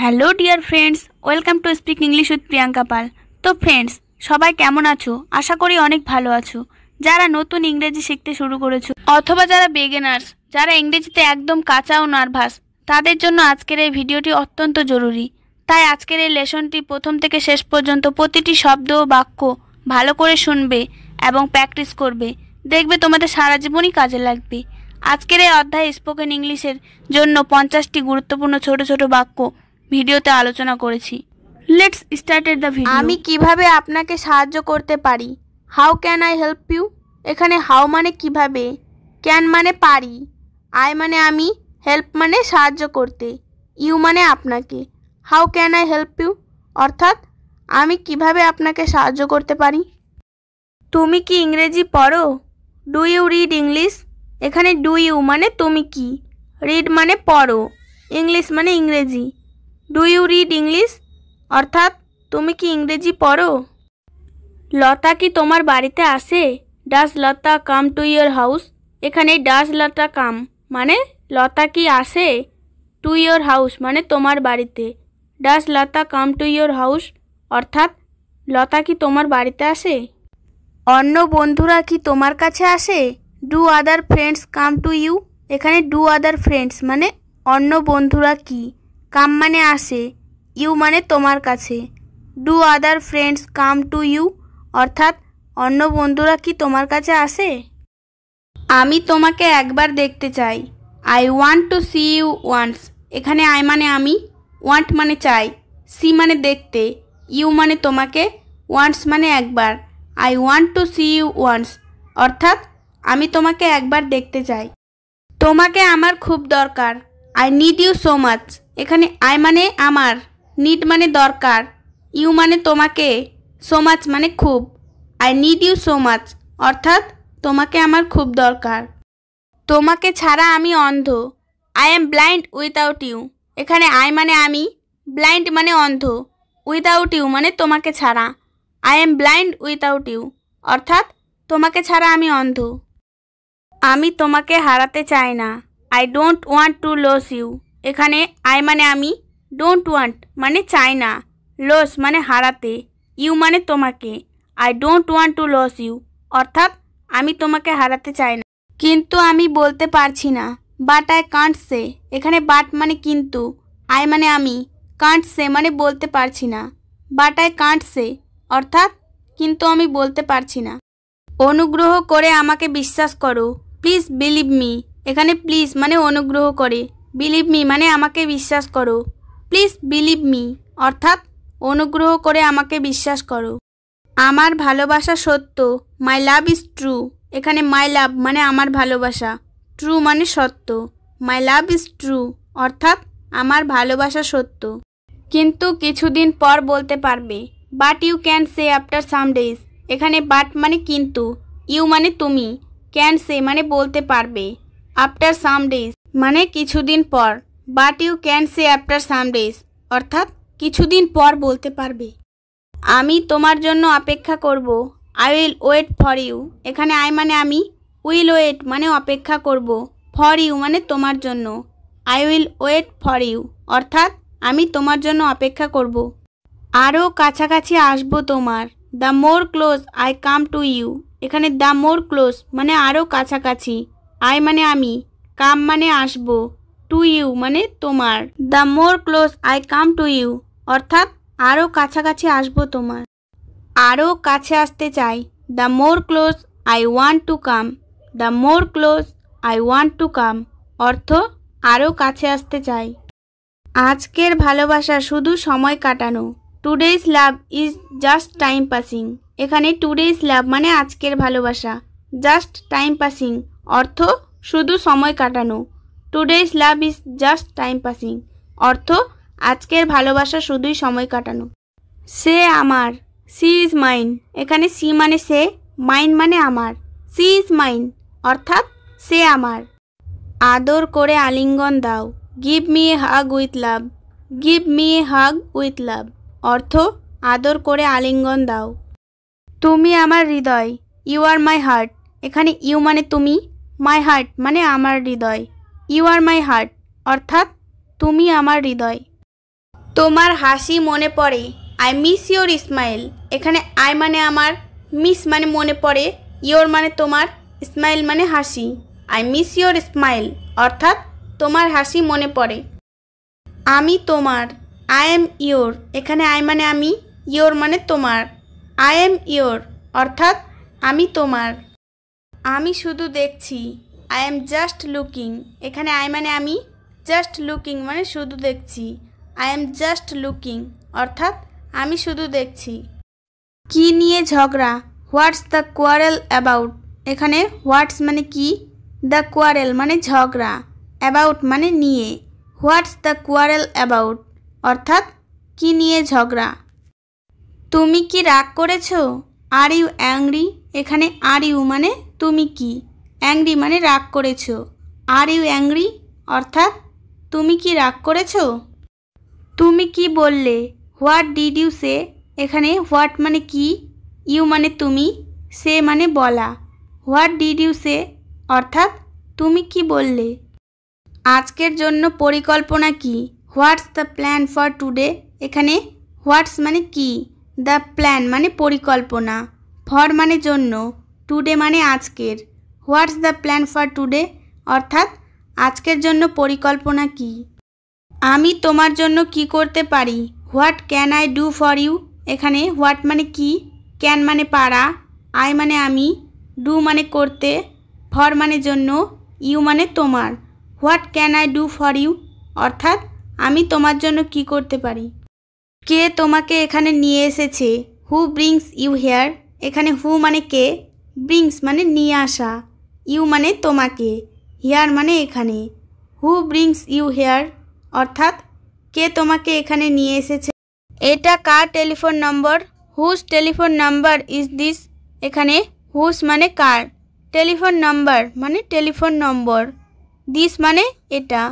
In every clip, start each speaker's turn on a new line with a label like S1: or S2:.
S1: Hello dear friends, welcome to speak English with Priyanka Pal. তো friends, সবাই কেমন আছো? আশা করি অনেক ভালো আছো। যারা নতুন ইংরেজি শিখতে শুরু করেছো অথবা যারা বিগিনার্স, যারা ইংরেজিতে একদম কাঁচা ও নার্ভাস, তাদের জন্য আজকের এই ভিডিওটি অত্যন্ত জরুরি। তাই আজকের এই লেসনটি প্রথম থেকে শেষ পর্যন্ত প্রতিটি শব্দ ও বাক্য ভালো করে শুনবে এবং প্র্যাকটিস করবে। দেখবে তোমাদের সারা জীবনই কাজে লাগবে। আজকের এই অধ্যায়ে স্পোকেন ইংলিশের জন্য 50টি গুরুত্বপূর্ণ ছোট ছোট বাক্য ভিডিওতে আলোচনা করেছি। Let's started the video. আমি কিভাবে আপনাকে সাহায্য করতে পারি? How can I help you? এখানে হাউ মানে কিভাবে, ক্যান মানে পারি, আই মানে আমি, হেল্প মানে সাহায্য করতে, ইউ মানে আপনাকে। How can I help you অর্থাৎ আমি কিভাবে আপনাকে সাহায্য করতে পারি। তুমি কি ইংরেজি পড়ো? Do you read English? এখানে ডু ইউ মানে তুমি কি, রিড মানে পড়ো, ইংলিশ মানে ইংরেজি। ডু ইউ রিড ইংলিশ অর্থাৎ তুমি কি ইংরেজি পড়ো? লতা কি তোমার বাড়িতে আসে? Does Lata come to your house? এখানে ডাজ লতা কাম মানে লতা কি আসে, টু ইয়োর হাউস মানে তোমার বাড়িতে। Does Lata come to your house অর্থাৎ লতা কি তোমার বাড়িতে আসে? অন্য বন্ধুরা কি তোমার কাছে আসে? Do other friends come to you? এখানে ডু আদার ফ্রেন্ডস মানে অন্য বন্ধুরা কি, কাম মানে আসে, ইউ মানে তোমার কাছে। Do other friends come to you অর্থাৎ অন্য বন্ধুরা কি তোমার কাছে আসে? আমি তোমাকে একবার দেখতে চাই। I want to see you once. এখানে আই মানে আমি, ওয়ান্ট মানে চাই, সি মানে দেখতে, ইউ মানে তোমাকে, ওয়ান্স মানে একবার। I want to see you once অর্থাৎ আমি তোমাকে একবার দেখতে চাই। তোমাকে আমার খুব দরকার। I need you so much. এখানে আই মানে আমার, নিড মানে দরকার, ইউ মানে তোমাকে, সো মাচ মানে খুব। I need you so much অর্থাৎ তোমাকে আমার খুব দরকার। তোমাকে ছাড়া আমি অন্ধ। I am blind without you. এখানে আই মানে আমি, ব্লাইন্ড মানে অন্ধ, উইথাউট ইউ মানে তোমাকে ছাড়া। I am blind without you অর্থাৎ তোমাকে ছাড়া আমি অন্ধ। আমি তোমাকে হারাতে চাই না। I don't want to lose you. এখানে আই মানে আমি, ডোন্ট ওয়ান্ট মানে চাই না, লস মানে হারাতে, ইউ মানে তোমাকে। I don't want to lose you অর্থাৎ আমি তোমাকে হারাতে চাই না। কিন্তু আমি বলতে পারছি না। But I can't say. এখানে বাট মানে কিন্তু, আই মানে আমি, কান্ট সে মানে বলতে পারছি না। বাট আই কান্ট সে অর্থাৎ কিন্তু আমি বলতে পারছি না। অনুগ্রহ করে আমাকে বিশ্বাস করো। Please believe me. এখানে প্লিজ মানে অনুগ্রহ করে, বিলিভ মি মানে আমাকে বিশ্বাস করো। প্লিজ বিলিভ মি অর্থাৎ অনুগ্রহ করে আমাকে বিশ্বাস করো। আমার ভালোবাসা সত্য। মাই লাভ ইজ ট্রু। এখানে মাই লাভ মানে আমার ভালোবাসা, ট্রু মানে সত্য। মাই লাভ ইজ ট্রু অর্থাৎ আমার ভালোবাসা সত্য। কিন্তু কিছুদিন পর বলতে পারবে। But you can say after some days. এখানে বাট মানে কিন্তু, ইউ মানে তুমি, ক্যান সে মানে বলতে পারবে, আফটার সাম ডেজ মানে কিছুদিন পর। But you can say after some days অর্থাৎ কিছুদিন পর বলতে পারবে। আমি তোমার জন্য অপেক্ষা করব। I will wait for you. এখানে আই মানে আমি, উইল ওয়েট মানে অপেক্ষা করব, ফর ইউ মানে তোমার জন্য। I will wait for you অর্থাৎ আমি তোমার জন্য অপেক্ষা করব। আরও কাছাকাছি আসবো তোমার। The more close I come to you. এখানে দ্য মোর ক্লোজ মানে আরও কাছাকাছি, আই মানে আমি, কাম মানে আসবো, টু ইউ মানে তোমার। The more close I come to you অর্থাৎ আরও কাছাকাছি আসবো তোমার। আরও কাছে আসতে চাই। The more close I want to come. The more close I want to come অর্থ আরও কাছে আসতে চাই। আজকের ভালোবাসা শুধু সময় কাটানো। Today's love is just time passing. এখানে টুডেজ লাভ মানে আজকের ভালোবাসা, জাস্ট টাইম পাসিং অর্থ শুধু সময় কাটানো। Today's love is just time passing অর্থ আজকের ভালোবাসা শুধুই সময় কাটানো। সে আমার। She is mine. এখানে সি মানে সে, মাইন মানে আমার, সি ইজ মাইন অর্থাৎ সে আমার। আদর করে আলিঙ্গন দাও। Give me a hug with love. Give me a hug with love অর্থ আদর করে আলিঙ্গন দাও। তুমি আমার হৃদয়। You are my heart. এখানে ইউ মানে তুমি, মাই হার্ট মানে আমার হৃদয়, ইউ আর মাই হার্ট অর্থাৎ তুমি আমার হৃদয়। তোমার হাসি মনে পড়ে, আই মিস ইয়োর স্মাইল। এখানে আই মানে আমার, মিস মানে মনে পড়ে, ইয়োর মানে তোমার, স্মাইল মানে হাসি। আই মিস ইয়োর স্মাইল অর্থাৎ তোমার হাসি মনে পড়ে। আমি তোমার, আই এম ইয়োর। এখানে আই মানে আমি, ইয়োর মানে তোমার, আই এম ইয়োর অর্থাৎ আমি তোমার। আমি শুধু দেখছি, আই এম জাস্ট লুকিং। এখানে আই মানে আমি, জাস্ট লুকিং মানে শুধু দেখছি, আই এম জাস্ট লুকিং অর্থাৎ আমি শুধু দেখছি। কি নিয়ে ঝগড়া, হোয়াটস দ্য কোয়ারেল অ্যাবাউট। এখানে হোয়াটস মানে কি, দ্য কোয়ারেল মানে ঝগড়া, অ্যাবাউট মানে নিয়ে, হোয়াটস দ্য কোয়ারেল অ্যাবাউট অর্থাৎ কি নিয়ে ঝগড়া। তুমি কি রাগ করেছো, আর ইউ অ্যাংরি। এখানে আর ইউ মানে তুমি কি, অ্যাংরি মানে রাগ করেছো, আর ইউ অ্যাংরি অর্থাৎ তুমি কি রাগ করেছো। তুমি কি বললে, হোয়াট ডিড ইউ সে। এখানে হোয়াট মানে কি, ইউ মানে তুমি, সে মানে বলা, হোয়াট ডিড ইউ সে অর্থাৎ তুমি কি বললে। আজকের জন্য পরিকল্পনা কি, what's the plan for today. এখানে হোয়াটস মানে কি, দ্য প্ল্যান মানে পরিকল্পনা, ফর মানে জন্য, টুডে মানে আজকের, what's the plan for today অর্থাৎ আজকের জন্য পরিকল্পনা কি। আমি তোমার জন্য কি করতে পারি, what can I do for you. এখানে হোয়াট মানে কি, ক্যান মানে পারা, আই মানে আমি, ডু মানে করতে, ফর মানে জন্য, ইউ মানে তোমার, what can I do for you অর্থাৎ আমি তোমার জন্য কি করতে পারি। কে তোমাকে এখানে নিয়ে এসেছে, হু ব্রিংস ইউ হেয়ার। এখানে হু মানে কে, ব্রিংস মানে নিয়ে আসা, ইউ মানে তোমাকে, হেয়ার মানে এখানে, হু ব্রিংস ইউ হেয়ার অর্থাৎ কে তোমাকে এখানে নিয়ে এসেছে। এটা কার টেলিফোন নম্বর, whose telephone number is this. এখানে হুজ মানে কার, টেলিফোন নাম্বার মানে টেলিফোন নম্বর, দিস মানে এটা,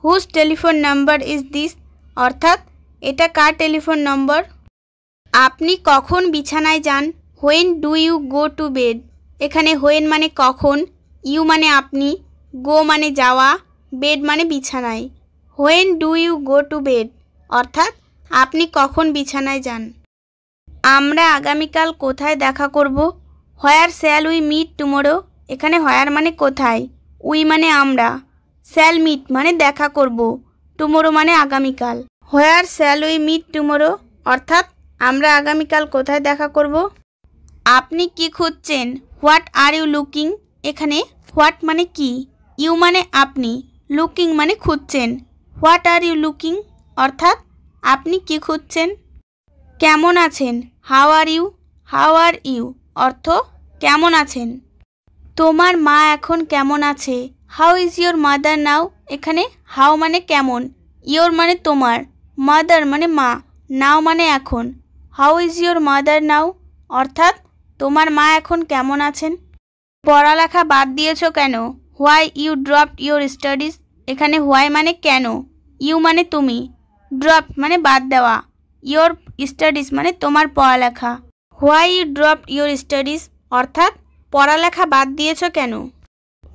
S1: whose telephone number is this অর্থাৎ এটা কার টেলিফোন নম্বর। আপনি কখন বিছানায় যান, when do you go to bed. এখানে হোয়েন মানে কখন, ইউ মানে আপনি, গো মানে যাওয়া, বেড মানে বিছানায়, when do you go to bed অর্থাৎ আপনি কখন বিছানায় যান। আমরা আগামীকাল কোথায় দেখা করব, হোয়ার শ্যাল উই মিট টুমোরো। এখানে হোয়ার মানে কোথায়, উই মানে আমরা, শ্যাল মিট মানে দেখা করব, টুমোরো মানে আগামীকাল, হোয়ার শ্যাল উই মিট টুমোরো অর্থাৎ আমরা আগামীকাল কোথায় দেখা করব। আপনি কি খুঁজছেন, হোয়াট আর ইউ লুকিং। এখানে হোয়াট মানে কি, ইউ মানে আপনি, লুকিং মানে খুঁজছেন, হোয়াট আর ইউ লুকিং অর্থাৎ আপনি কি খুঁজছেন। কেমন আছেন, how are you, how are you অর্থ কেমন আছেন। তোমার মা এখন কেমন আছে, how is your mother now. এখানে হাউ মানে কেমন, ইয়োর মানে তোমার, মাদার মানে মা, নাও মানে এখন, হাউ ইজ ইয়োর মাদার নাও অর্থাৎ তোমার মা এখন কেমন আছেন। পড়ালেখা বাদ দিয়েছো কেন, why you dropped your studies. এখানে হোয়াই মানে কেন, ইউ মানে তুমি, ড্রপ মানে বাদ দেওয়া, ইয়োর স্টাডিজ মানে তোমার পড়ালেখা, why you dropped your studies অর্থাৎ পড়ালেখা বাদ দিয়েছো কেন।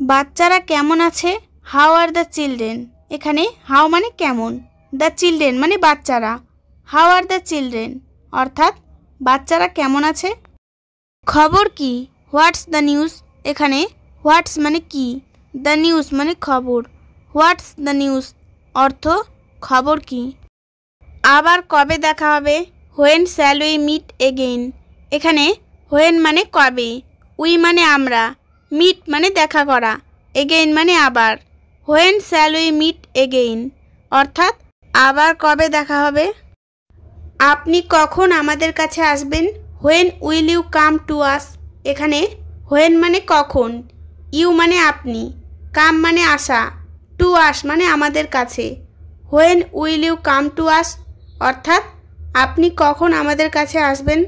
S1: বাচ্চারা কেমন আছে, হাউ আর দ্য চিলড্রেন। এখানে হাউ মানে কেমন, দ্য চিলড্রেন মানে বাচ্চারা, হাউ আর দ্য চিলড্রেন অর্থাৎ বাচ্চারা কেমন আছে। খবর কি, হোয়াটস দ্য নিউজ। এখানে হোয়াটস মানে কি, দ্য নিউজ মানে খবর, হোয়াটস দ্য নিউজ অর্থ খবর কি। আবার কবে দেখা হবে, when shall we meet again. এখানে হোয়েন মানে কবে, উই মানে আমরা, মিট মানে দেখা করা, এগেইন মানে আবার, when shall we meet again অর্থাৎ আবার কবে দেখা হবে। আপনি কখন আমাদের কাছে আসবেন, when will you come to us. এখানে হোয়েন মানে কখন, ইউ মানে আপনি, কাম মানে আসা, টু আস মানে আমাদের কাছে, when will you come to us অর্থাৎ আপনি কখন আমাদের কাছে আসবেন।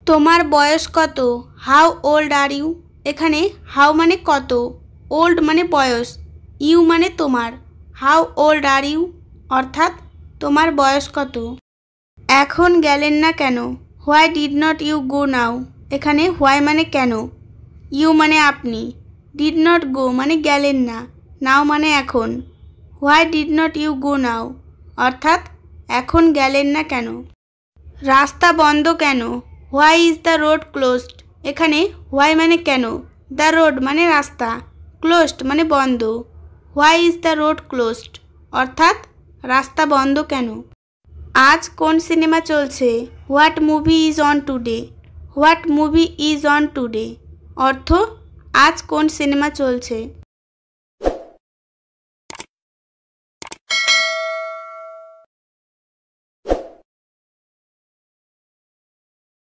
S1: তোমার বয়স কত, হাউ ওল্ড আর ইউ। এখানে হাউ মানে কত, ওল্ড মানে বয়স, ইউ মানে তোমার, হাউ ওল্ড আর ইউ অর্থাৎ তোমার বয়স কত। এখন গেলেন না কেন, why did not you go now. এখানে হোয়াই মানে কেন, ইউ মানে আপনি, ডিড নট গো মানে গেলেন না, নাও মানে এখন, why did not you go now অর্থাৎ এখন গেলেন না কেন? রাস্তা বন্ধ কেন? Why is the road closed? এখানে হোয়াই মানে কেন, দ্য রোড মানে রাস্তা, ক্লোজড মানে বন্ধ। Why is the road closed অর্থাৎ রাস্তা বন্ধ কেন? আজ কোন সিনেমা চলছে? What movie is on today? What movie is on today অর্থ আজ কোন সিনেমা চলছে।